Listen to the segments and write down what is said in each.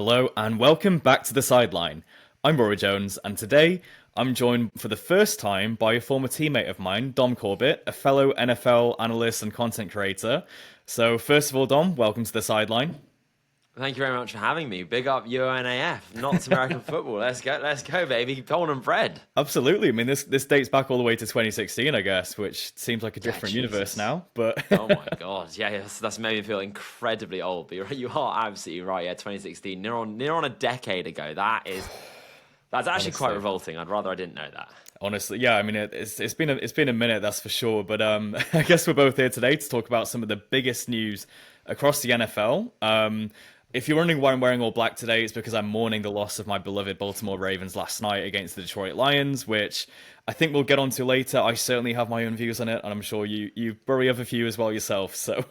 Hello and welcome back to The Sideline. I'm Rory Jones, and today I'm joined for the first time by a former teammate of mine, Dom Corbett, a fellow NFL analyst and content creator. So first of all, Dom, welcome to The Sideline. Thank you very much for having me. Big up UNAF, not American football. Let's go, baby. Born and bred. Absolutely. I mean, this dates back all the way to 2016, I guess, which seems like a different universe now. But oh my god, yeah, that's made me feel incredibly old. But you are absolutely right. Yeah, 2016, near on a decade ago. That's actually honestly, quite revolting. I'd rather I didn't know that. Honestly, yeah. I mean, it's been a minute, that's for sure. But I guess we're both here today to talk about some of the biggest news across the NFL. If you're wondering why I'm wearing all black today, it's because I'm mourning the loss of my beloved Baltimore Ravens last night against the Detroit Lions, which I think we'll get onto later. I certainly have my own views on it, and I'm sure you probably have a few as well yourself. So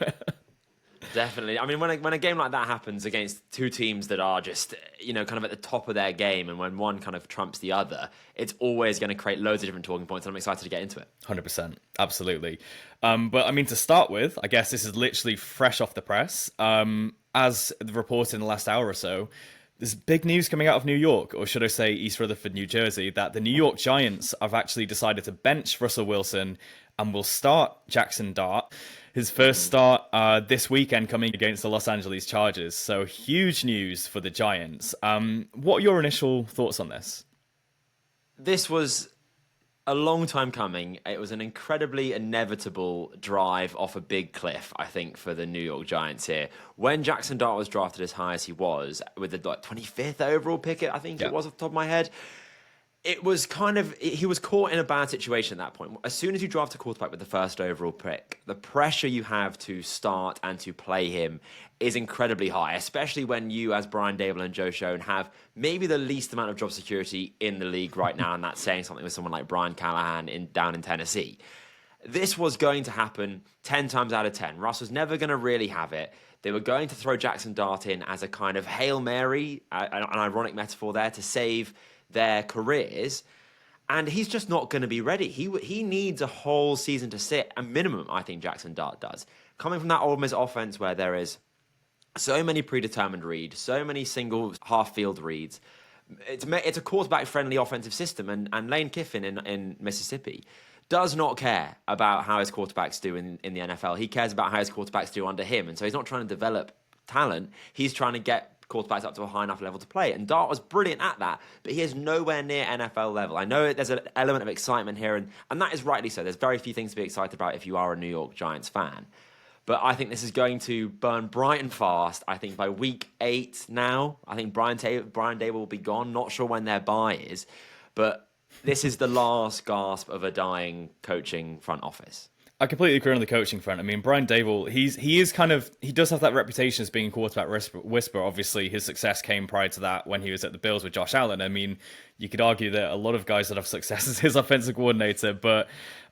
Definitely. I mean, when a game like that happens against two teams that are just, kind of at the top of their game, and when one kind of trumps the other, it's always going to create loads of different talking points, and I'm excited to get into it. 100%. Absolutely. But I mean, to start with, I guess this is literally fresh off the press. As reported in the last hour or so, there's big news coming out of New York, or should I say East Rutherford, New Jersey, that the New York Giants have actually decided to bench Russell Wilson and will start Jaxson Dart. His first start this weekend coming against the Los Angeles Chargers. So huge news for the Giants. What are your initial thoughts on this? This was a long time coming. It was an incredibly inevitable drive off a big cliff, I think, for the New York Giants here. When Jaxson Dart was drafted as high as he was, with the 25th overall pick, I think it was off the top of my head, it was he was caught in a bad situation at that point. As soon as you draft a quarterback with the first overall pick, the pressure you have to start and to play him is incredibly high, especially when you, as Brian Dable and Joe Schoen, have maybe the least amount of job security in the league right now, and that's saying something with someone like Brian Callahan down in Tennessee. This was going to happen 10 times out of 10. Russ was never going to really have it. They were going to throw Jaxson Dart in as a kind of Hail Mary, an ironic metaphor there, to save their careers, and he's just not going to be ready. He needs a whole season to sit, a minimum, I think Jaxson Dart does. Coming from that Ole Miss offense where there is so many predetermined reads, so many single half-field reads, it's a quarterback-friendly offensive system, and Lane Kiffin in Mississippi does not care about how his quarterbacks do in the NFL. He cares about how his quarterbacks do under him, and so he's not trying to develop talent. He's trying to get quarterbacks up to a high enough level to play. And Dart was brilliant at that, but he is nowhere near NFL level. I know there's an element of excitement here, and that is rightly so. There's very few things to be excited about if you are a New York Giants fan. But I think this is going to burn bright and fast. I think by week 8 now, I think Brian Dable will be gone. Not sure when their bye is, but this is the last gasp of a dying coaching front office. I completely agree on the coaching front. I mean, Brian Dable, he does have that reputation as being a quarterback whisperer. Obviously, his success came prior to that when he was at the Bills with Josh Allen. I mean, you could argue that a lot of guys that have success as his offensive coordinator, but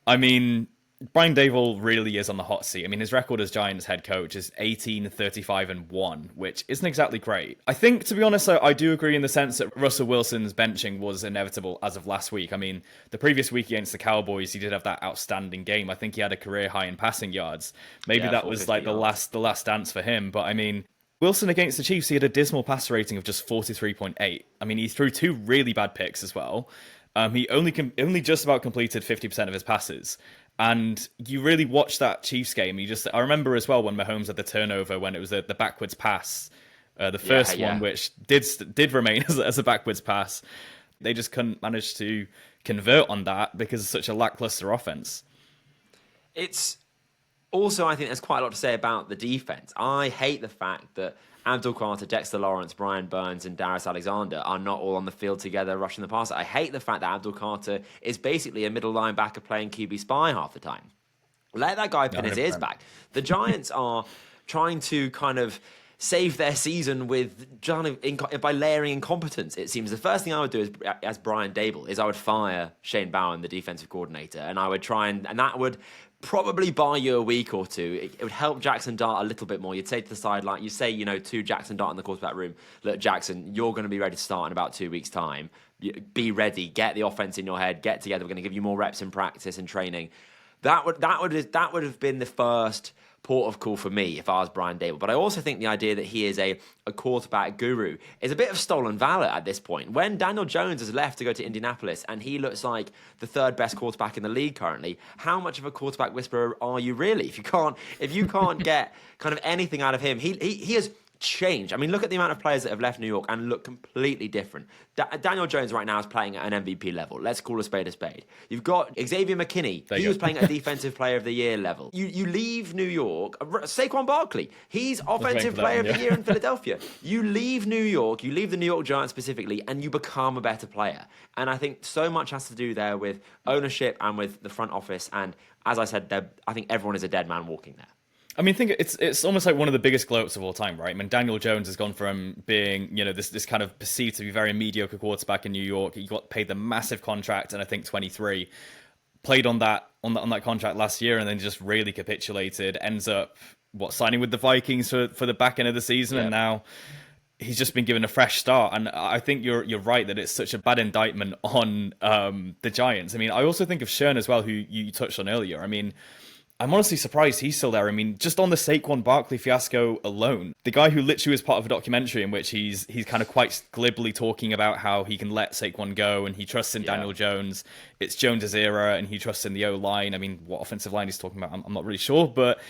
I mean, Brian Dable really is on the hot seat. I mean, his record as Giants head coach is 18-35-1, which isn't exactly great. I think, to be honest, I do agree in the sense that Russell Wilson's benching was inevitable as of last week. I mean, the previous week against the Cowboys, he did have that outstanding game. I think he had a career high in passing yards. Maybe that was like the last dance for him. But I mean, Wilson against the Chiefs, he had a dismal passer rating of just 43.8. I mean, he threw 2 really bad picks as well. He only just about completed 50% of his passes. And you really watch that Chiefs game. I remember as well when Mahomes had the turnover when it was the backwards pass, the first one, which did remain as a backwards pass. They just couldn't manage to convert on that because it's such a lackluster offense. It's also, I think there's quite a lot to say about the defense. I hate the fact that Abdul Carter, Dexter Lawrence, Brian Burns, and Darius Alexander are not all on the field together rushing the passer. I hate the fact that Abdul Carter is basically a middle linebacker playing QB spy half the time. Let that guy pin his ears back. The Giants are trying to kind of save their season by layering incompetence, it seems. The first thing I would do as Brian Dable is I would fire Shane Bowen, the defensive coordinator, and I would try and that would probably buy you a week or two. It would help Jaxson Dart a little bit more. You'd say to the sideline, to Jaxson Dart in the quarterback room, look, Jackson, you're going to be ready to start in about 2 weeks' time. Be ready. Get the offense in your head. Get together. We're going to give you more reps in practice and training. That would have been the first port of call for me if I was Brian Dable. But I also think the idea that he is a quarterback guru is a bit of stolen valor at this point. When Daniel Jones has left to go to Indianapolis and he looks like the third best quarterback in the league currently, how much of a quarterback whisperer are you really? If you can't get kind of anything out of him, he has changed. I mean, look at the amount of players that have left New York and look completely different. Daniel Jones right now is playing at an MVP level. Let's call a spade a spade. You've got Xavier McKinney. He was playing at a Defensive Player of the Year level. You leave New York. Saquon Barkley. He's Offensive Player of the Year in Philadelphia. You leave New York. You leave the New York Giants specifically, and you become a better player. And I think so much has to do there with ownership and with the front office. And as I said, I think everyone is a dead man walking there. I mean, think it's almost like one of the biggest glow-ups of all time, right? I mean, Daniel Jones has gone from being, this kind of perceived to be very mediocre quarterback in New York. He got paid the massive contract, and I think 23 played on that contract last year, and then just really capitulated. Ends up signing with the Vikings for the back end of the season, and now he's just been given a fresh start. And I think you're right that it's such a bad indictment on the Giants. I mean, I also think of Shern as well, who you touched on earlier. I mean, I'm honestly surprised he's still there. I mean, just on the Saquon Barkley fiasco alone, the guy who literally was part of a documentary in which he's kind of quite glibly talking about how he can let Saquon go and he trusts in Daniel Jones. It's Jones's era and he trusts in the O-line. I mean, what offensive line he's talking about, I'm not really sure. But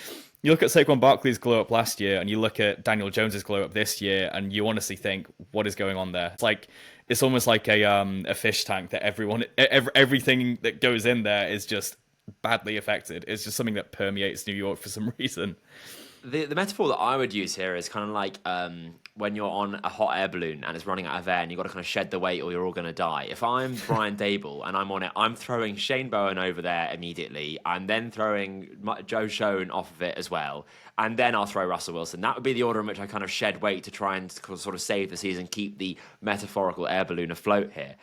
you look at Saquon Barkley's glow up last year and you look at Daniel Jones's glow up this year and you honestly think, what is going on there? It's almost like a fish tank that everything that goes in there is just badly affected. It's just something that permeates New York for some reason. The metaphor that I would use here is kind of like when you're on a hot air balloon and it's running out of air and you've got to kind of shed the weight or you're all going to die. If I'm Brian Dable and I'm on it, I'm throwing Shane Bowen over there immediately. I'm then throwing Joe Schoen off of it as well. And then I'll throw Russell Wilson. That would be the order in which I kind of shed weight to try and sort of save the season, keep the metaphorical air balloon afloat here.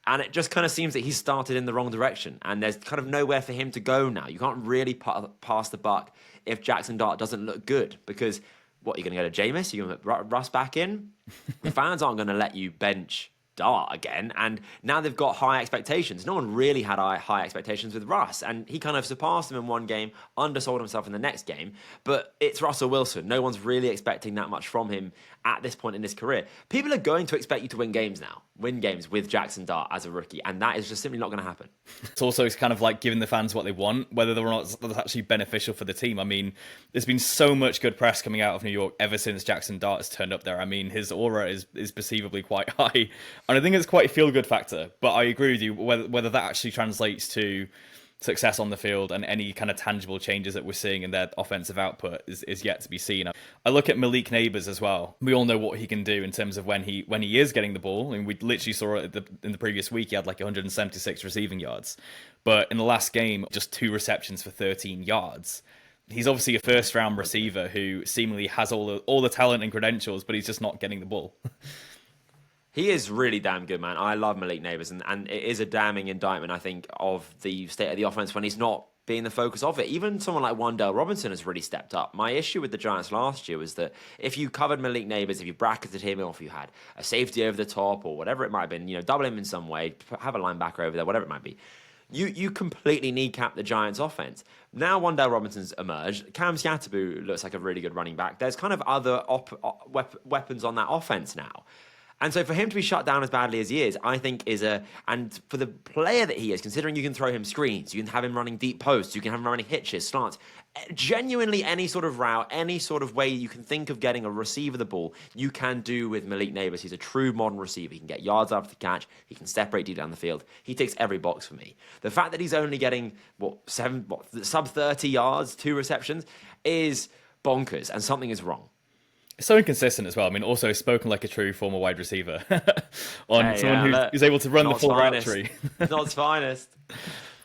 And it just kind of seems that he's started in the wrong direction. And there's kind of nowhere for him to go now. You can't really pass the buck if Jaxson Dart doesn't look good. Because, you're going to go to Jameis? You're going to put Russ back in? The fans aren't going to let you bench Dart again. And now they've got high expectations. No one really had high expectations with Russ. And he kind of surpassed them in one game, undersold himself in the next game. But it's Russell Wilson. No one's really expecting that much from him at this point in his career. People are going to expect you to win games now. Win games with Jaxson Dart as a rookie. And that is just simply not going to happen. It's also kind of like giving the fans what they want, whether or not that's actually beneficial for the team. I mean, there's been so much good press coming out of New York ever since Jaxson Dart has turned up there. I mean, his aura is perceivably quite high. And I think it's quite a feel-good factor. But I agree with you, whether that actually translates to success on the field and any kind of tangible changes that we're seeing in their offensive output is yet to be seen. I look at Malik Neighbors as well. We all know what he can do in terms of when he is getting the ball. I mean, we literally saw it in the previous week. He had like 176 receiving yards. But in the last game, just 2 receptions for 13 yards. He's obviously a first-round receiver who seemingly has all the talent and credentials, but he's just not getting the ball. He is really damn good, man. I love Malik Neighbors, and it is a damning indictment, I think, of the state of the offense when he's not being the focus of it. Even someone like Wan'Dale Robinson has really stepped up. My issue with the Giants last year was that if you covered Malik Neighbors, if you bracketed him, or if you had a safety over the top, or whatever it might have been, double him in some way, have a linebacker over there, whatever it might be, you completely kneecap the Giants' offense. Now Wan'Dale Robinson's emerged. Cam Siatabu looks like a really good running back. There's kind of other weapons on that offense now. And so for him to be shut down as badly as he is, I think and for the player that he is, considering you can throw him screens, you can have him running deep posts, you can have him running hitches, slants, genuinely any sort of route, any sort of way you can think of getting a receiver the ball, you can do with Malik Neighbors. He's a true modern receiver. He can get yards after the catch. He can separate deep down the field. He ticks every box for me. The fact that he's only getting, sub 30 yards, 2 receptions, is bonkers, and something is wrong. It's so inconsistent as well. I mean, also spoken like a true former wide receiver on someone who's able to run the full route tree. Not his finest.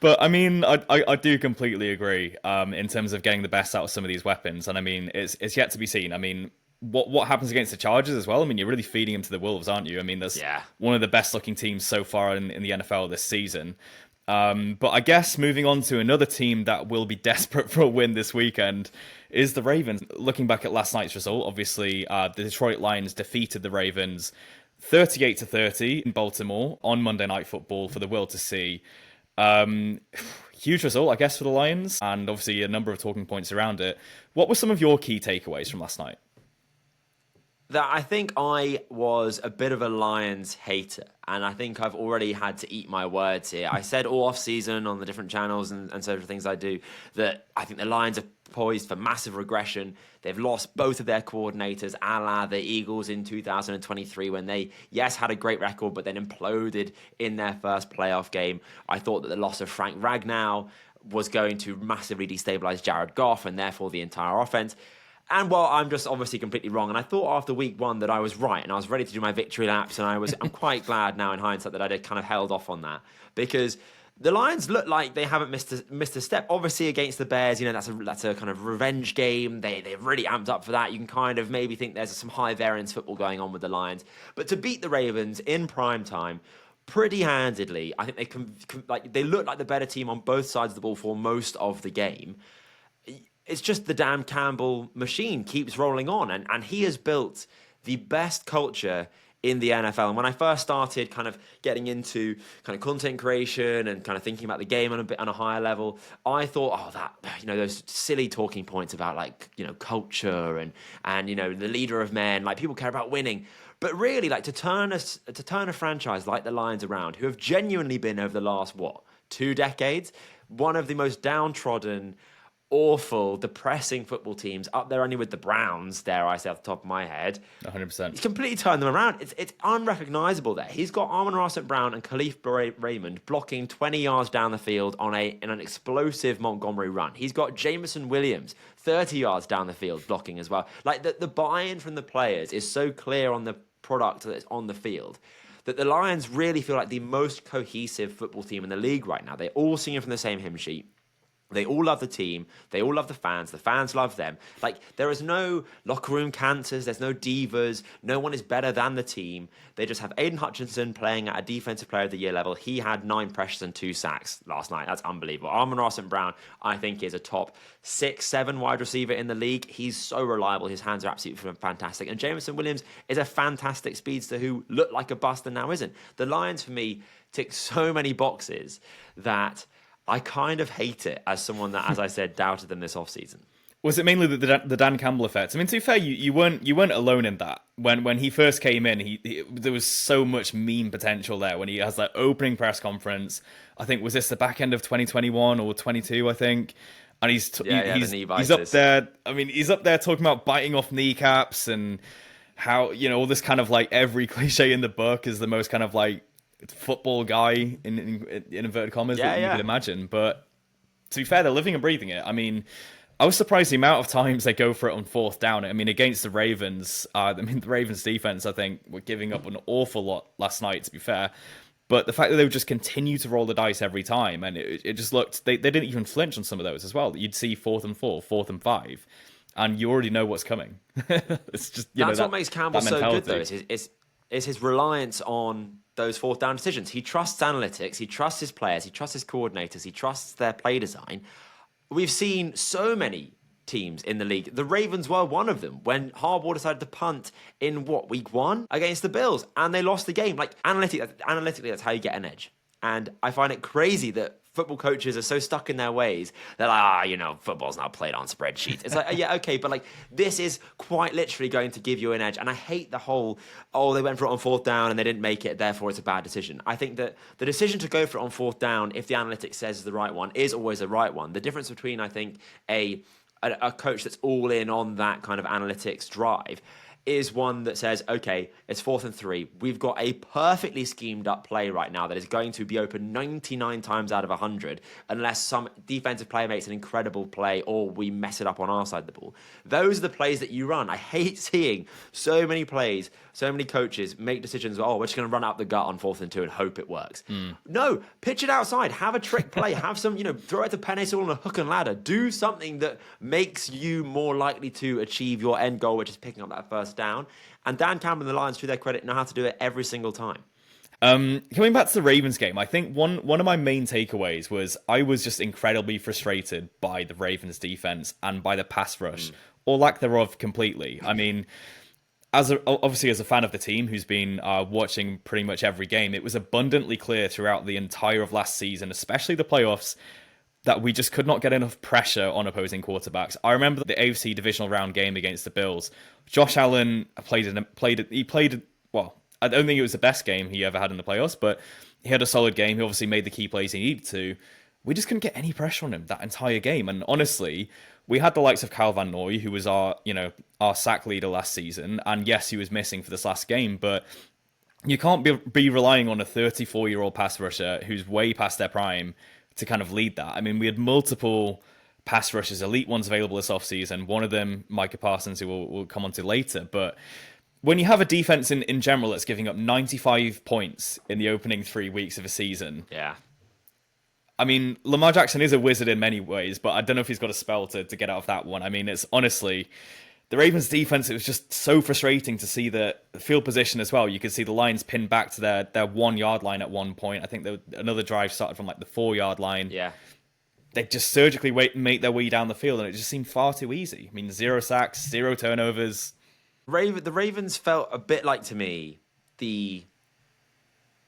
But I mean, I do completely agree in terms of getting the best out of some of these weapons. And I mean, it's yet to be seen. I mean, what happens against the Chargers as well? I mean, you're really feeding them to the Wolves, aren't you? I mean, that's one of the best looking teams so far in the NFL this season. But I guess moving on to another team that will be desperate for a win this weekend is the Ravens. Looking back at last night's result, obviously the Detroit Lions defeated the Ravens 38-30 in Baltimore on Monday Night Football for the world to see. Huge result, I guess, for the Lions, and obviously a number of talking points around it. What were some of your key takeaways from last night? That I think I was a bit of a Lions hater, and I think I've already had to eat my words here. I said all off season on the different channels and social things I do that I think the Lions are poised for massive regression. They've lost both of their coordinators, a la the Eagles in 2023, when they, yes, had a great record, but then imploded in their first playoff game. I thought that the loss of Frank Ragnow was going to massively destabilize Jared Goff and therefore the entire offense. And well, I'm just obviously completely wrong. And I thought after week one that I was right and I was ready to do my victory laps. And I'm quite glad now in hindsight that I did kind of held off on that, because the Lions look like they haven't missed a step. Obviously against the Bears, that's a kind of revenge game. They're really amped up for that. You can kind of maybe think there's some high variance football going on with the Lions. But to beat the Ravens in prime time pretty handedly, I think they look like the better team on both sides of the ball for most of the game. It's just the Dan Campbell machine keeps rolling on, and he has built the best culture in the NFL. And when I first started kind of getting into kind of content creation and kind of thinking about the game on a higher level, I thought, those silly talking points about culture and the leader of men, like people care about winning. But really, like to turn a franchise like the Lions around, who have genuinely been over the last 2 decades, one of the most downtrodden, awful, depressing football teams, up there only with the Browns, dare I say, off the top of my head. 100%. He's completely turned them around. It's unrecognisable there. He's got Amon-Ra St. Brown and Khalif Raymond blocking 20 yards down the field in an explosive Montgomery run. He's got Jameson Williams 30 yards down the field blocking as well. Like the buy-in from the players is so clear on the product that's on the field that the Lions really feel like the most cohesive football team in the league right now. They're all singing from the same hymn sheet. They all love the team. They all love the fans love them. Like, there is no locker room cancers. There's no divas. No one is better than the team. They just have Aiden Hutchinson playing at a defensive player of the year level. He had 9 pressures and 2 sacks last night. That's unbelievable. Amon-Ra St. Brown, I think, is a top 6-7 wide receiver in the league. He's so reliable. His hands are absolutely fantastic. And Jameson Williams is a fantastic speedster who looked like a bust and now isn't. The Lions, for me, tick so many boxes that I kind of hate it as someone that, as I said, doubted them this offseason. Was it mainly the Dan Campbell effect? I mean, to be fair, you weren't alone in that. When he first came in, there was so much meme potential there. When he has that opening press conference, I think was this the back end of 2021 or 22, I think, and he's up there. I mean, he's up there talking about biting off kneecaps and how all this kind of like every cliche in the book is the most kind of like football guy in inverted commas that you could imagine. But to be fair, they're living and breathing it. I mean, I was surprised the amount of times they go for it on 4th down. I mean, against the Ravens, the Ravens defense, I think, were giving up an awful lot last night, to be fair. But the fact that they would just continue to roll the dice every time, and it just looked, they didn't even flinch on some of those as well. You'd see 4th and 4, 4th and 5, and you already know what's coming. It's just, that's what makes Campbell so good, though. It's his reliance on those 4th down decisions. He trusts analytics, he trusts his players, he trusts his coordinators, he trusts their play design. We've seen so many teams in the league. The Ravens were one of them when Harbaugh decided to punt in week 1 against the Bills, and they lost the game. Like, analytically, that's how you get an edge. And I find it crazy that football coaches are so stuck in their ways. They're like, football's not played on spreadsheets. It's like, yeah, okay, but like this is quite literally going to give you an edge. And I hate the whole, they went for it on 4th down and they didn't make it, therefore it's a bad decision. I think that the decision to go for it on 4th down, if the analytics says is the right one, is always the right one. The difference between, I think, a coach that's all in on that kind of analytics drive is one that says, okay, it's 4th and 3. We've got a perfectly schemed up play right now that is going to be open 99 times out of 100 unless some defensive player makes an incredible play or we mess it up on our side of the ball. Those are the plays that you run. I hate seeing so many plays, so many coaches make decisions, we're just going to run out the gut on 4th and 2 and hope it works. No, pitch it outside. Have a trick play. Have some, throw it to Penny on a hook and ladder. Do something that makes you more likely to achieve your end goal, which is picking up that first down. And Dan Campbell and the Lions, to their credit, know how to do it every single time. Coming back to the Ravens game, I think one of my main takeaways was I was just incredibly frustrated by the Ravens defense and by the pass rush, or lack thereof completely. I mean, Obviously as a fan of the team who's been watching pretty much every game, it was abundantly clear throughout the entire of last season, especially the playoffs, that we just could not get enough pressure on opposing quarterbacks. I remember the AFC divisional round game against the Bills. Josh Allen played well. I don't think it was the best game he ever had in the playoffs, but he had a solid game. He obviously made the key plays he needed to. We just couldn't get any pressure on him that entire game. And honestly, we had the likes of Kyle Van Noy, who was our sack leader last season. And yes, he was missing for this last game, but you can't be relying on a 34-year-old pass rusher who's way past their prime to kind of lead that. I mean, we had multiple pass rushers, elite ones available this offseason. One of them, Micah Parsons, who we'll come on to later. But when you have a defense in general that's giving up 95 points in the opening 3 weeks of a season, yeah. I mean, Lamar Jackson is a wizard in many ways, but I don't know if he's got a spell to get out of that one. I mean, it's honestly, the Ravens defense, it was just so frustrating to see the field position as well. You could see the Lions pinned back to their 1 yard line at one point. I think another drive started from like the 4 yard line. Yeah. They just surgically make their way down the field, and it just seemed far too easy. I mean, 0 sacks, 0 turnovers. The Ravens felt a bit like, to me, the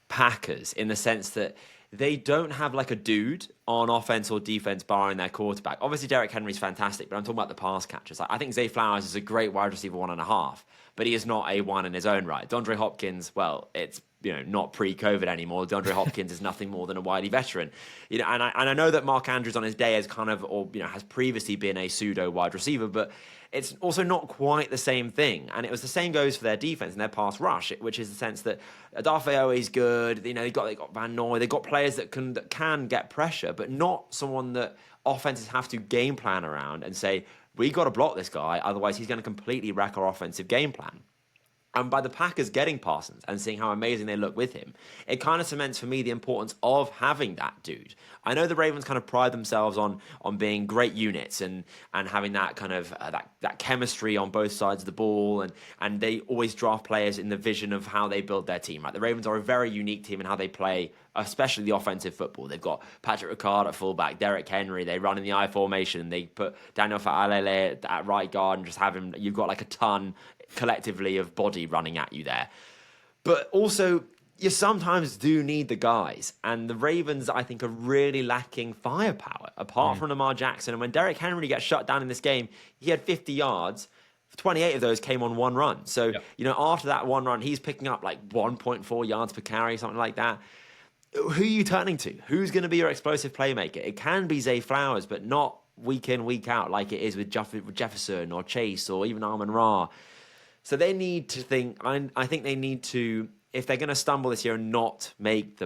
Packers, in the sense that they don't have like a dude on offense or defense barring their quarterback. Obviously, Derrick Henry's fantastic, but I'm talking about the pass catchers. I think Zay Flowers is a great wide receiver 1.5, but he is not a one in his own right. DeAndre Hopkins, well, it's not pre-COVID anymore. DeAndre Hopkins is nothing more than a wily veteran. And I know that Mark Andrews on his day has has previously been a pseudo wide receiver, but it's also not quite the same thing. And it was the same goes for their defense and their pass rush, which is the sense that Adafio is good. They got Van Noy. They got players that can get pressure, but not someone that offenses have to game plan around and say, we got to block this guy, otherwise he's going to completely wreck our offensive game plan. And by the Packers getting Parsons and seeing how amazing they look with him, it kind of cements for me the importance of having that dude. I know the Ravens kind of pride themselves on being great units and having that kind of that chemistry on both sides of the ball, and they always draft players in the vision of how they build their team. Right? The Ravens are a very unique team in how they play, especially the offensive football. They've got Patrick Ricard at fullback, Derrick Henry. They run in the I formation. They put Daniel Fa'alele at right guard and just have him. You've got like a ton collectively of body running at you there. But also, you sometimes do need the guys. And the Ravens, I think, are really lacking firepower, apart from Lamar Jackson. And when Derrick Henry gets shut down in this game, he had 50 yards. 28 of those came on one run. So, after that one run, he's picking up like 1.4 yards per carry, something like that. Who are you turning to? Who's going to be your explosive playmaker? It can be Zay Flowers, but not week in, week out like it is with Jefferson or Chase or even Amon-Ra. So they need to think, I think they need to, if they're going to stumble this year and not make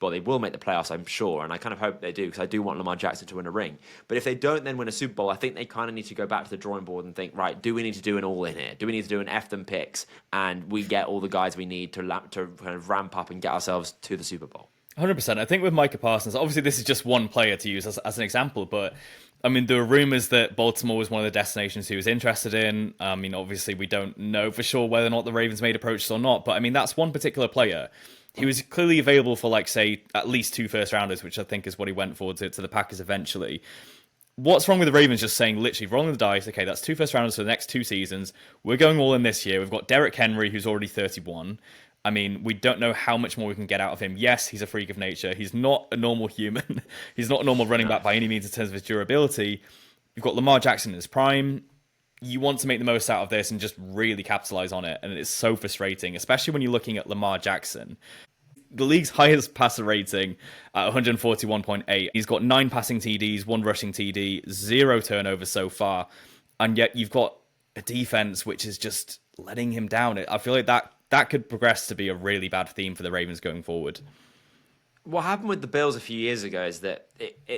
well, they will make the playoffs, I'm sure, and I kind of hope they do, because I do want Lamar Jackson to win a ring. But if they don't then win a Super Bowl, I think they kind of need to go back to the drawing board and think, right, do we need to do an all-in here? Do we need to do an F them picks, and we get all the guys we need to kind of ramp up and get ourselves to the Super Bowl? 100%. I think with Micah Parsons, obviously this is just one player to use as an example, but I mean, there were rumors that Baltimore was one of the destinations he was interested in. I mean, obviously we don't know for sure whether or not the Ravens made approaches or not, but I mean, that's one particular player. He was clearly available for, like, say, at least 2 first-rounders, which I think is what he went for to the Packers eventually. What's wrong with the Ravens just saying, literally, rolling the dice, okay, that's 2 first-rounders for the next 2 seasons. We're going all in this year. We've got Derrick Henry, who's already 31. I mean, we don't know how much more we can get out of him. Yes, he's a freak of nature. He's not a normal human. He's not a normal running back by any means in terms of his durability. You've got Lamar Jackson in his prime. You want to make the most out of this and just really capitalize on it. And it's so frustrating, especially when you're looking at Lamar Jackson. The league's highest passer rating at 141.8. He's got 9 passing TDs, 1 rushing TD, 0 turnovers so far. And yet you've got a defense which is just letting him down. I feel like that could progress to be a really bad theme for the Ravens going forward. What happened with the Bills a few years ago is that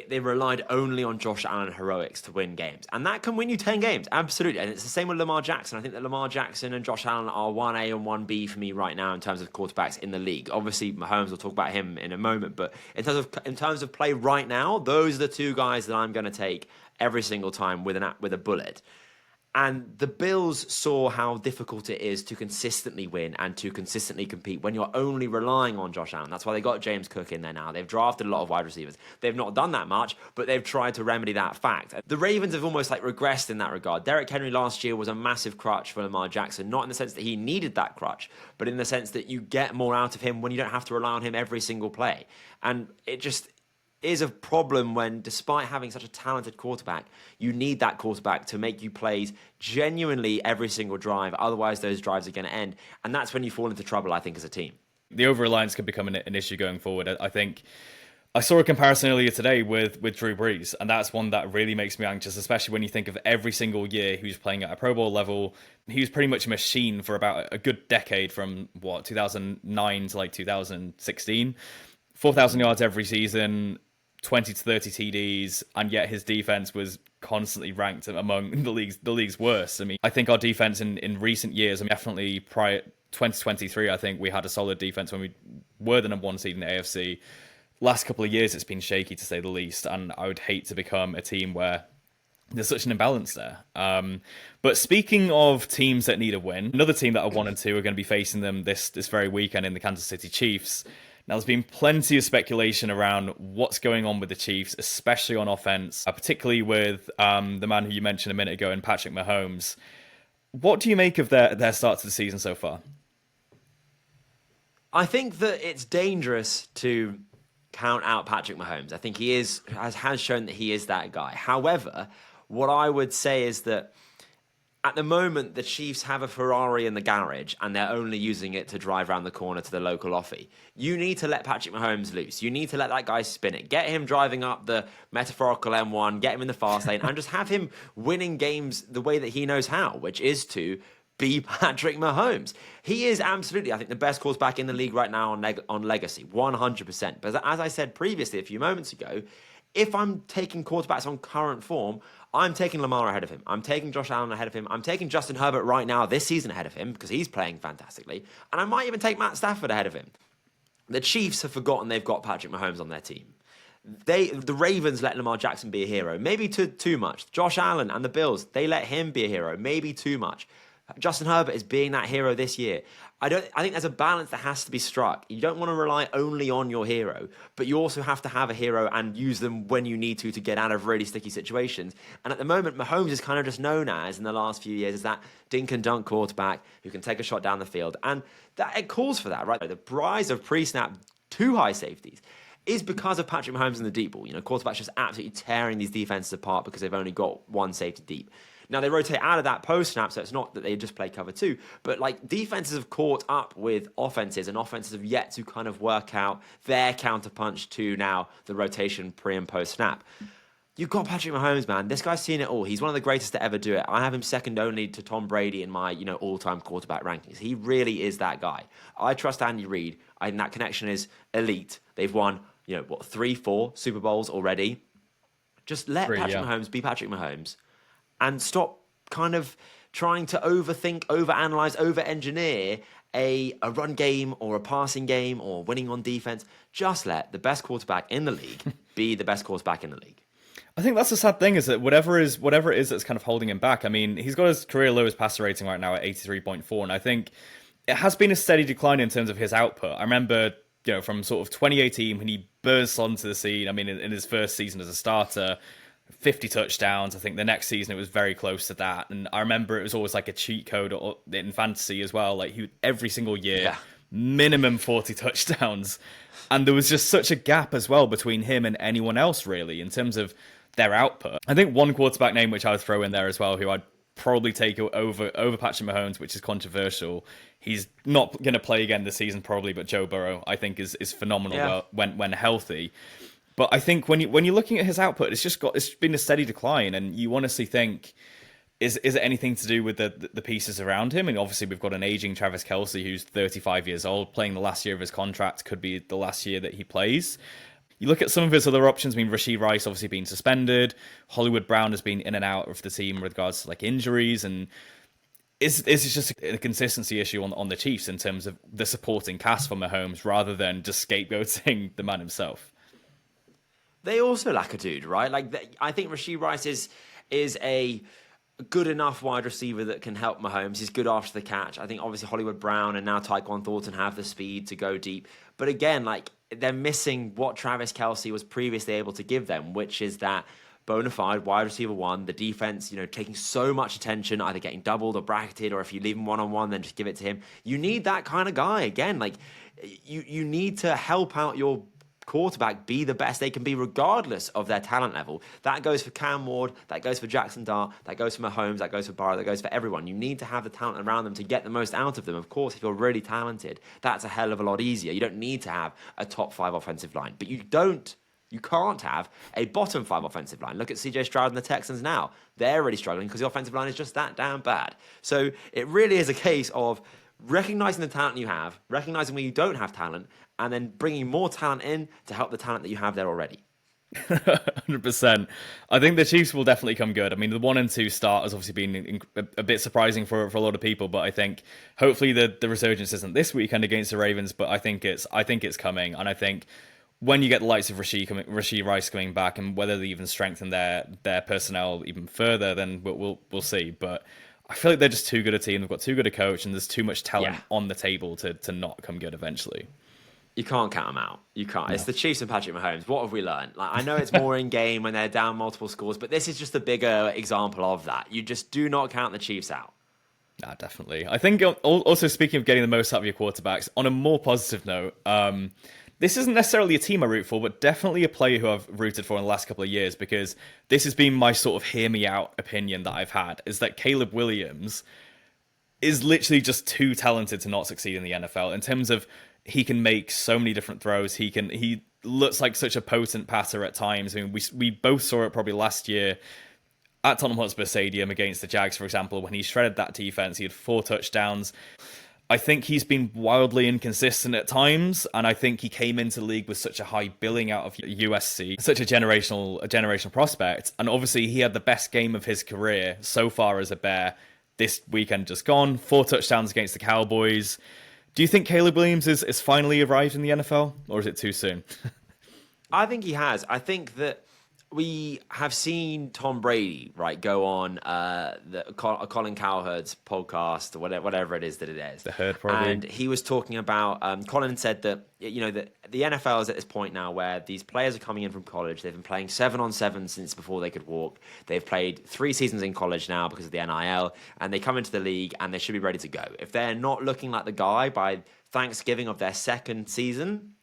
they relied only on Josh Allen heroics to win games. And that can win you 10 games, absolutely. And it's the same with Lamar Jackson. I think that Lamar Jackson and Josh Allen are 1A and 1B for me right now in terms of quarterbacks in the league. Obviously, Mahomes, will talk about him in a moment. But in terms of play right now, those are the 2 guys that I'm going to take every single time with a bullet. And the Bills saw how difficult it is to consistently win and to consistently compete when you're only relying on Josh Allen. That's why they got James Cook in there now. They've drafted a lot of wide receivers. They've not done that much, but they've tried to remedy that fact. The Ravens have almost like regressed in that regard. Derrick Henry last year was a massive crutch for Lamar Jackson, not in the sense that he needed that crutch, but in the sense that you get more out of him when you don't have to rely on him every single play. And it just is a problem when, despite having such a talented quarterback, you need that quarterback to make you plays genuinely every single drive. Otherwise, those drives are going to end. And that's when you fall into trouble, I think, as a team. The over-reliance could become an issue going forward. I think I saw a comparison earlier today with Drew Brees, and that's one that really makes me anxious, especially when you think of every single year he was playing at a Pro Bowl level. He was pretty much a machine for about a good decade from, 2009 to like 2016. 4,000 yards every season, 20 to 30 TDs, and yet his defense was constantly ranked among the league's worst. I mean, I think our defense in recent years, definitely prior 2023, I think we had a solid defense when we were the number one seed in the AFC. Last couple of years, it's been shaky to say the least, and I would hate to become a team where there's such an imbalance there. But speaking of teams that need a win, another team that are 1-2 are going to be facing them this very weekend in the Kansas City Chiefs. Now, there's been plenty of speculation around what's going on with the Chiefs, especially on offense, particularly with the man who you mentioned a minute ago in Patrick Mahomes. What do you make of their start to the season so far? I think that it's dangerous to count out Patrick Mahomes. I think he has shown that he is that guy. However, what I would say is that at the moment, the Chiefs have a Ferrari in the garage and they're only using it to drive around the corner to the local offie. You need to let Patrick Mahomes loose. You need to let that guy spin it. Get him driving up the metaphorical M1, get him in the fast lane, and just have him winning games the way that he knows how, which is to be Patrick Mahomes. He is absolutely, I think, the best quarterback in the league right now on legacy, 100%. But as I said previously a few moments ago, if I'm taking quarterbacks on current form, I'm taking Lamar ahead of him. I'm taking Josh Allen ahead of him. I'm taking Justin Herbert right now this season ahead of him because he's playing fantastically. And I might even take Matt Stafford ahead of him. The Chiefs have forgotten they've got Patrick Mahomes on their team. The Ravens let Lamar Jackson be a hero, maybe too much. Josh Allen and the Bills, they let him be a hero, maybe too much. Justin Herbert is being that hero this year. I think there's a balance that has to be struck. You don't want to rely only on your hero, but you also have to have a hero and use them when you need to get out of really sticky situations. And at the moment, Mahomes is kind of just known as, in the last few years, as that dink and dunk quarterback who can take a shot down the field. And that it calls for that, right? The rise of pre-snap two high safeties is because of Patrick Mahomes in the deep ball. Quarterbacks just absolutely tearing these defenses apart because they've only got one safety deep. Now, they rotate out of that post-snap, so it's not that they just play cover two, but defenses have caught up with offenses, and offenses have yet to kind of work out their counterpunch to now the rotation pre- and post-snap. You've got Patrick Mahomes, man. This guy's seen it all. He's one of the greatest to ever do it. I have him second only to Tom Brady in my all-time quarterback rankings. He really is that guy. I trust Andy Reid. I think that connection is elite. They've won, 3, 4 Super Bowls already. Just let Patrick Mahomes be Patrick Mahomes. And stop kind of trying to overthink, overanalyze, over-engineer a run game or a passing game or winning on defense. Just let the best quarterback in the league be the best quarterback in the league. I think that's the sad thing, is that whatever it is that's kind of holding him back. I mean, he's got his career lowest passer rating right now at 83.4, and I think it has been a steady decline in terms of his output. I remember, from sort of 2018 when he burst onto the scene, in his first season as a starter, 50 touchdowns. I think the next season it was very close to that. And I remember it was always like a cheat code in fantasy as well. Like every single year, minimum 40 touchdowns. And there was just such a gap as well between him and anyone else, really, in terms of their output. I think one quarterback name which I would throw in there as well, who I'd probably take over Patrick Mahomes, which is controversial. He's not going to play again this season probably, but Joe Burrow, I think, is phenomenal when healthy. But I think when you're looking at his output, it's been a steady decline, and you honestly think, is it anything to do with the pieces around him? And obviously we've got an aging Travis Kelce who's 35 years old, playing the last year of his contract, could be the last year that he plays. You look at some of his other options. Rashee Rice obviously being suspended. Hollywood Brown has been in and out of the team with regards to injuries, and is it just a consistency issue on the Chiefs in terms of the supporting cast for Mahomes rather than just scapegoating the man himself? They also lack a dude, right? I think Rashee Rice is a a good enough wide receiver that can help Mahomes. He's good after the catch. I think obviously Hollywood Brown and now Tyquan Thornton have the speed to go deep. But again, like, they're missing what Travis Kelce was previously able to give them, which is that bona fide wide receiver one, the defense, taking so much attention, either getting doubled or bracketed, or if you leave him one-on-one, then just give it to him. You need that kind of guy. Again, like, you need to help out your quarterback be the best they can be regardless of their talent level. That goes for Cam Ward, that goes for Jaxson Dart, that goes for Mahomes, that goes for Burrow, that goes for everyone. You need to have the talent around them to get the most out of them. Of course, if you're really talented, that's a hell of a lot easier. You don't need to have a top 5 offensive line, but you can't have a bottom 5 offensive line. Look at CJ Stroud and the Texans now. They're really struggling because the offensive line is just that damn bad. So it really is a case of recognizing the talent you have, recognizing where you don't have talent, and then bringing more talent in to help the talent that you have there already. 100%. I think the Chiefs will definitely come good. I mean, the 1 and 2 start has obviously been a bit surprising for a lot of people, but I think hopefully the resurgence isn't this weekend against the Ravens, but I think it's coming, and I think when you get the likes of Rashee Rice coming back, and whether they even strengthen their personnel even further, then we'll see. But I feel like they're just too good a team. They've got too good a coach, and there's too much talent on the table to not come good eventually. You can't count them out. You can't. No. It's the Chiefs and Patrick Mahomes. What have we learned? Like, I know it's more in game when they're down multiple scores, but this is just a bigger example of that. You just do not count the Chiefs out. Nah, definitely. I think also, speaking of getting the most out of your quarterbacks, on a more positive note, this isn't necessarily a team I root for, but definitely a player who I've rooted for in the last couple of years, because this has been my sort of hear me out opinion that I've had, is that Caleb Williams is literally just too talented to not succeed in the NFL in terms of he can make so many different throws. He looks like such a potent passer at times. I mean, we both saw it probably last year at Tottenham Hotspur Stadium against the Jags, for example, when he shredded that defense. He had 4 touchdowns. I think he's been wildly inconsistent at times, and I think he came into the league with such a high billing out of USC, such a generational prospect, and obviously he had the best game of his career so far as a Bear this weekend just gone. 4 touchdowns against the Cowboys. Do you think Caleb Williams is finally arrived in the NFL, or is it too soon? I think he has. I think that we have seen Tom Brady, right, go on Colin Cowherd's podcast, or whatever it is that it is. The Herd, probably. And he was talking about, Colin said that, that the NFL is at this point now where these players are coming in from college. They've been playing 7-on-7 since before they could walk. They've played 3 seasons in college now because of the NIL, and they come into the league and they should be ready to go. If they're not looking like the guy by Thanksgiving of their second season,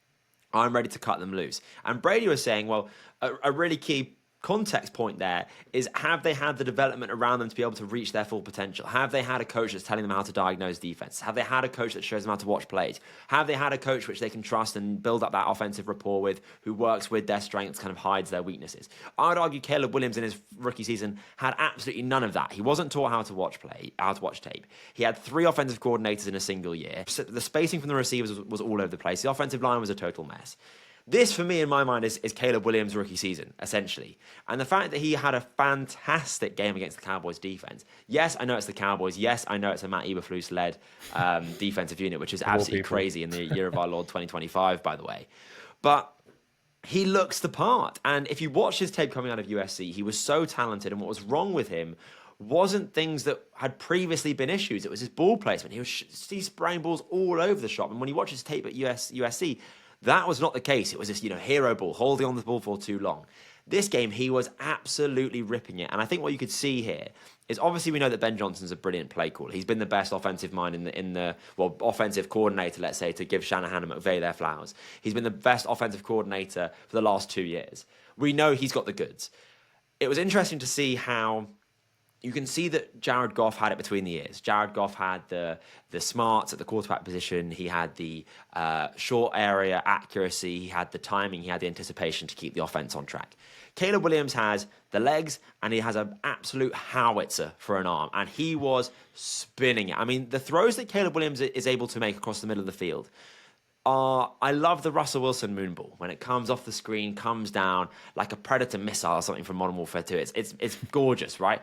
I'm ready to cut them loose. And Brady was saying, well, a really key context point there is, have they had the development around them to be able to reach their full potential? Have they had a coach that's telling them how to diagnose defense? Have they had a coach that shows them how to watch plays? Have they had a coach which they can trust and build up that offensive rapport with, who works with their strengths, kind of hides their weaknesses? I would argue Caleb Williams in his rookie season had absolutely none of that. He wasn't taught how to watch tape. He had 3 offensive coordinators in a single year. The spacing from the receivers was all over the place. The offensive line was a total mess. This, for me, in my mind, is Caleb Williams' rookie season, essentially. And the fact that he had a fantastic game against the Cowboys defense. Yes, I know it's the Cowboys. Yes, I know it's a Matt Eberflus-led defensive unit, which is absolutely crazy in the year of our Lord 2025, by the way. But he looks the part. And if you watch his tape coming out of USC, he was so talented. And what was wrong with him wasn't things that had previously been issues. It was his ball placement. He spraying balls all over the shop. And when you watch his tape at USC, that was not the case. It was this, hero ball, holding on the ball for too long. This game, he was absolutely ripping it. And I think what you could see here is, obviously we know that Ben Johnson's a brilliant play caller. He's been the best offensive mind offensive coordinator, let's say, to give Shanahan and McVay their flowers. He's been the best offensive coordinator for the last 2 years. We know he's got the goods. It was interesting to see how you can see that Jared Goff had it between the ears. Jared Goff had the smarts at the quarterback position. He had the short area accuracy. He had the timing. He had the anticipation to keep the offense on track. Caleb Williams has the legs, and he has an absolute howitzer for an arm, and he was spinning it. I mean, the throws that Caleb Williams is able to make across the middle of the field are, I love the Russell Wilson moonball. When it comes off the screen, comes down like a Predator missile or something from Modern Warfare 2. It's gorgeous, right?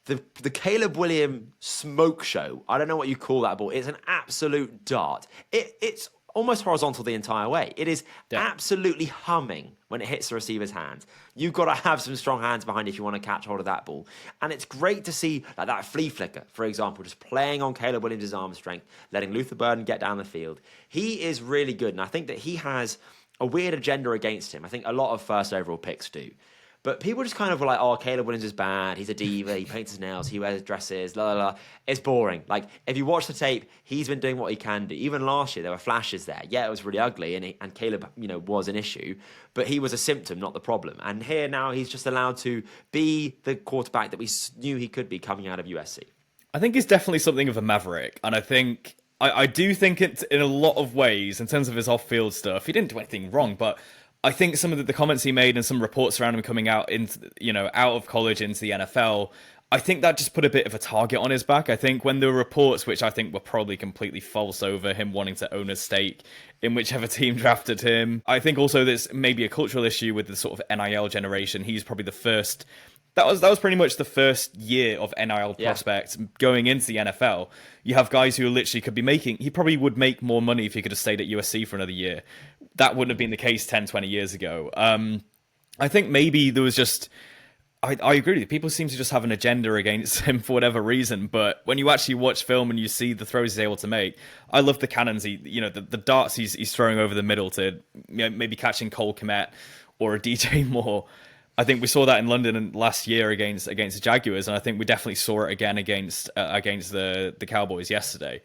The Caleb Williams smoke show, I don't know what you call that ball. It's an absolute dart. It's almost horizontal the entire way. It is Yeah. absolutely humming when it hits the receiver's hands. You've got to have some strong hands behind if you want to catch hold of that ball. And it's great to see like that flea flicker, for example, just playing on Caleb Williams' arm strength, letting Luther Burden get down the field. He is really good, and I think that he has a weird agenda against him. I think a lot of first overall picks do. But people just kind of were like, oh, Caleb Williams is bad. He's a diva. He paints his nails. He wears dresses. La, la, la. It's boring. Like, if you watch the tape, he's been doing what he can do. Even last year, there were flashes there. Yeah, it was really ugly, and Caleb, was an issue. But he was a symptom, not the problem. And here now, he's just allowed to be the quarterback that we knew he could be coming out of USC. I think he's definitely something of a maverick. And I think... I do think it's in a lot of ways, in terms of his off-field stuff, he didn't do anything wrong, but... I think some of the comments he made and some reports around him coming out into, out of college into the NFL, I think that just put a bit of a target on his back. I think when there were reports, which I think were probably completely false over him wanting to own a stake in whichever team drafted him. I think also there's maybe a cultural issue with the sort of NIL generation. He's probably the first... That was pretty much the first year of NIL prospects going into the NFL. You have guys who literally could be making... He probably would make more money if he could have stayed at USC for another year. That wouldn't have been the case 10, 20 years ago. I think maybe there was just... I agree with you. People seem to just have an agenda against him for whatever reason. But when you actually watch film and you see the throws he's able to make, I love the cannons. The darts he's throwing over the middle to maybe catching Cole Kmet or a DJ Moore. I think we saw that in London last year against the Jaguars, and I think we definitely saw it again against the Cowboys yesterday.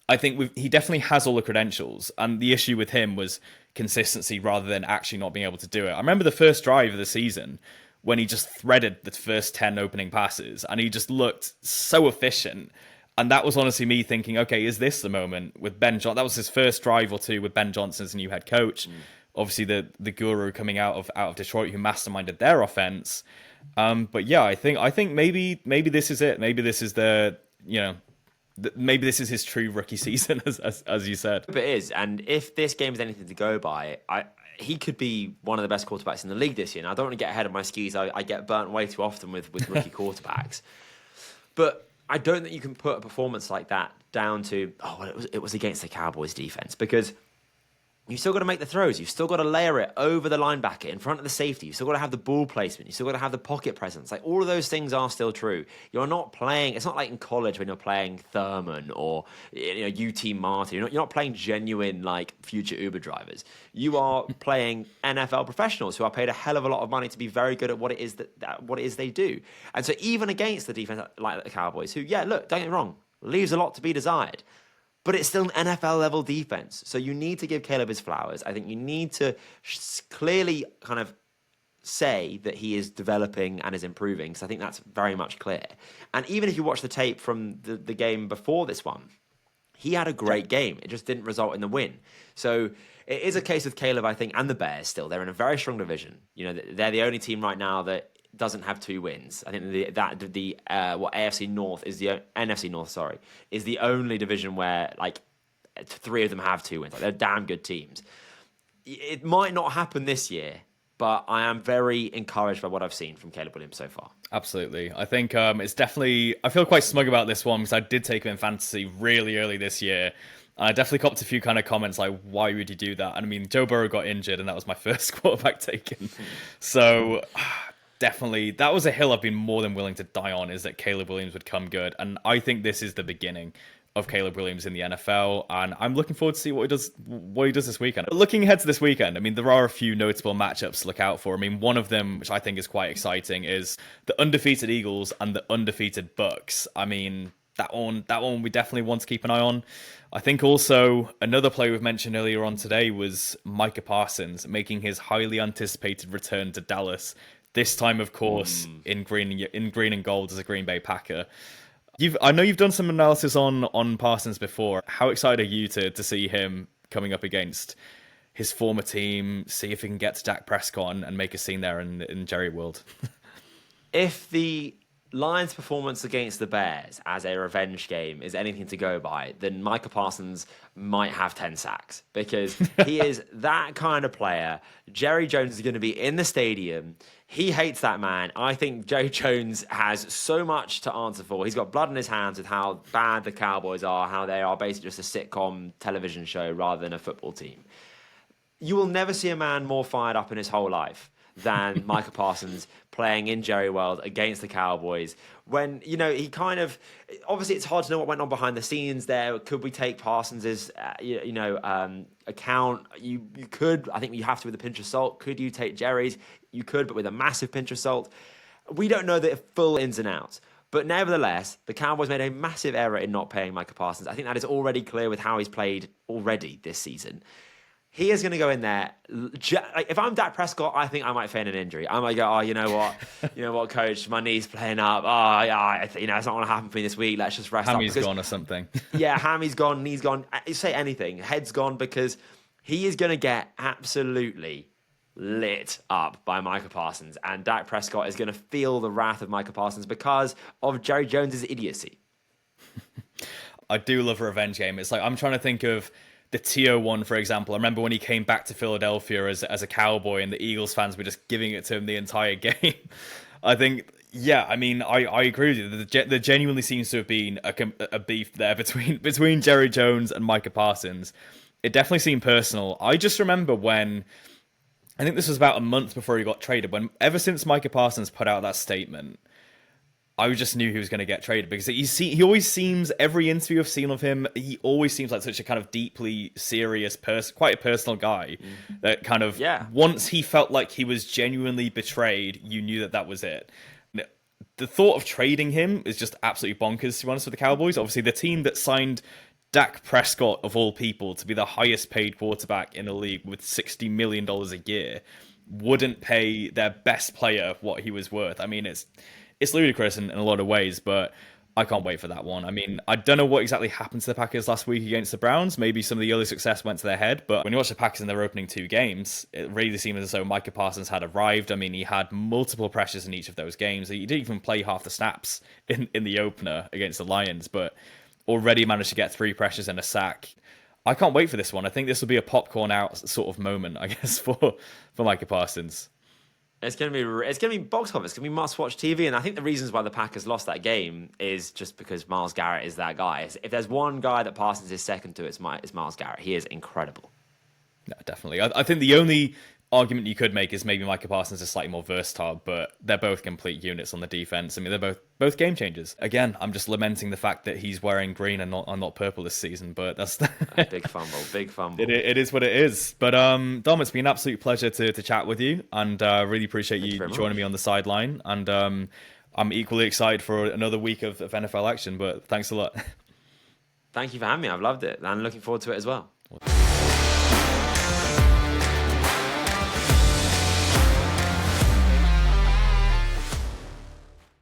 I think he definitely has all the credentials, and the issue with him was consistency rather than actually not being able to do it. I remember the first drive of the season when he just threaded the first 10 opening passes, and he just looked so efficient. And that was honestly me thinking, okay, is this the moment with Ben Johnson? That was his first drive or two with Ben Johnson as a new head coach. Obviously, the guru coming out of Detroit who masterminded their offense. But yeah, I think maybe this is it. Maybe this is maybe this is his true rookie season, as you said. It is, and if this game is anything to go by, he could be one of the best quarterbacks in the league this year. And I don't want to get ahead of my skis. I get burnt way too often with rookie quarterbacks. But I don't think you can put a performance like that down to, it was against the Cowboys defense, because you've still got to make the throws. You've still got to layer it over the linebacker, in front of the safety. You've still got to have the ball placement. You've still got to have the pocket presence. Like, all of those things are still true. You're not playing... It's not like in college when you're playing Thurman or UT Martin. You're not playing genuine, like, future Uber drivers. You are playing NFL professionals who are paid a hell of a lot of money to be very good at what it is they do. And so even against the defense like the Cowboys, who, look, don't get me wrong, leaves a lot to be desired. But it's still an NFL-level defense. So you need to give Caleb his flowers. I think you need to clearly kind of say that he is developing and is improving, because I think that's very much clear. And even if you watch the tape from the game before this one, he had a great game. It just didn't result in the win. So it is a case with Caleb, I think, and the Bears still. They're in a very strong division. They're the only team right now that doesn't have 2 wins. I think AFC North is NFC North, is the only division where like 3 of them have 2 wins. Like, they're damn good teams. It might not happen this year, but I am very encouraged by what I've seen from Caleb Williams so far. Absolutely. I think it's definitely... I feel quite smug about this one because I did take him in fantasy really early this year. I definitely copped a few kind of comments like, why would you do that? And I mean, Joe Burrow got injured and that was my first quarterback taken. So... Definitely, that was a hill I've been more than willing to die on, is that Caleb Williams would come good. And I think this is the beginning of Caleb Williams in the NFL. And I'm looking forward to see what he does this weekend. But looking ahead to this weekend, I mean, there are a few notable matchups to look out for. I mean, one of them, which I think is quite exciting, is the undefeated Eagles and the undefeated Bucks. I mean, that one we definitely want to keep an eye on. I think also another play we've mentioned earlier on today was Micah Parsons making his highly anticipated return to Dallas. This time, of course, in green and gold as a Green Bay Packer. I know you've done some analysis on Parsons before. How excited are you to see him coming up against his former team, see if he can get to Dak Prescott and make a scene there in Jerry World? If the Lions' performance against the Bears as a revenge game is anything to go by, then Micah Parsons might have 10 sacks because he is that kind of player. Jerry Jones is going to be in the stadium. He hates that man. I think Jerry Jones has so much to answer for. He's got blood in his hands with how bad the Cowboys are, how they are basically just a sitcom television show rather than a football team. You will never see a man more fired up in his whole life than Micah Parsons playing in Jerry World against the Cowboys. When, he kind of... Obviously, it's hard to know what went on behind the scenes there. Could we take Parsons' account? You could. I think you have to with a pinch of salt. Could you take Jerry's? You could, but with a massive pinch of salt. We don't know the full ins and outs. But nevertheless, the Cowboys made a massive error in not paying Micah Parsons. I think that is already clear with how he's played already this season. He is going to go in there. If I'm Dak Prescott, I think I might feign an injury. I might go, oh, you know what, coach, my knee's playing up. Oh, yeah, it's not going to happen for me this week. Let's just rest up. Hammy's gone or something. Yeah, Hammy's gone, knee's gone. Say anything. Head's gone because he is going to get absolutely lit up by Micah Parsons. And Dak Prescott is going to feel the wrath of Micah Parsons because of Jerry Jones's idiocy. I do love a revenge game. It's like, I'm trying to think of the T.O. one, for example. I remember when he came back to Philadelphia as a Cowboy and the Eagles fans were just giving it to him the entire game. I think, I agree with you. There genuinely seems to have been a beef there between Jerry Jones and Micah Parsons. It definitely seemed personal. I just remember when, I think this was about a month before he got traded, when ever since Micah Parsons put out that statement, I just knew he was going to get traded because he always seems, every interview I've seen of him, he always seems like such a kind of deeply serious person, quite a personal guy that kind of, once he felt like he was genuinely betrayed, you knew that was it. The thought of trading him is just absolutely bonkers, to be honest, with the Cowboys. Obviously, the team that signed Dak Prescott, of all people, to be the highest paid quarterback in the league with $60 million a year, wouldn't pay their best player what he was worth. I mean, it's ludicrous in a lot of ways, but I can't wait for that one. I mean, I don't know what exactly happened to the Packers last week against the Browns. Maybe some of the early success went to their head, but when you watch the Packers in their opening 2 games, it really seemed as though Micah Parsons had arrived. I mean, he had multiple pressures in each of those games. He didn't even play half the snaps in the opener against the Lions, but already managed to get 3 pressures and a sack. I can't wait for this one. I think this will be a popcorn out sort of moment, I guess, for Micah Parsons. It's going to be box office. It's going to be must-watch TV. And I think the reasons why the Packers lost that game is just because Myles Garrett is that guy. If there's one guy that Parsons is second to, it's Myles Garrett. He is incredible. No, definitely. I think the only argument you could make is maybe Micah Parsons is slightly more versatile, but they're both complete units on the defense. I mean, they're both game changers. Again, I'm just lamenting the fact that he's wearing green and not purple this season, but that's big fumble. It is what it is. But Dom, it's been an absolute pleasure to chat with you, and really appreciate you joining me on the sideline. And I'm equally excited for another week of NFL action. But thanks a lot. Thank you for having me. I've loved it, and looking forward to it as well.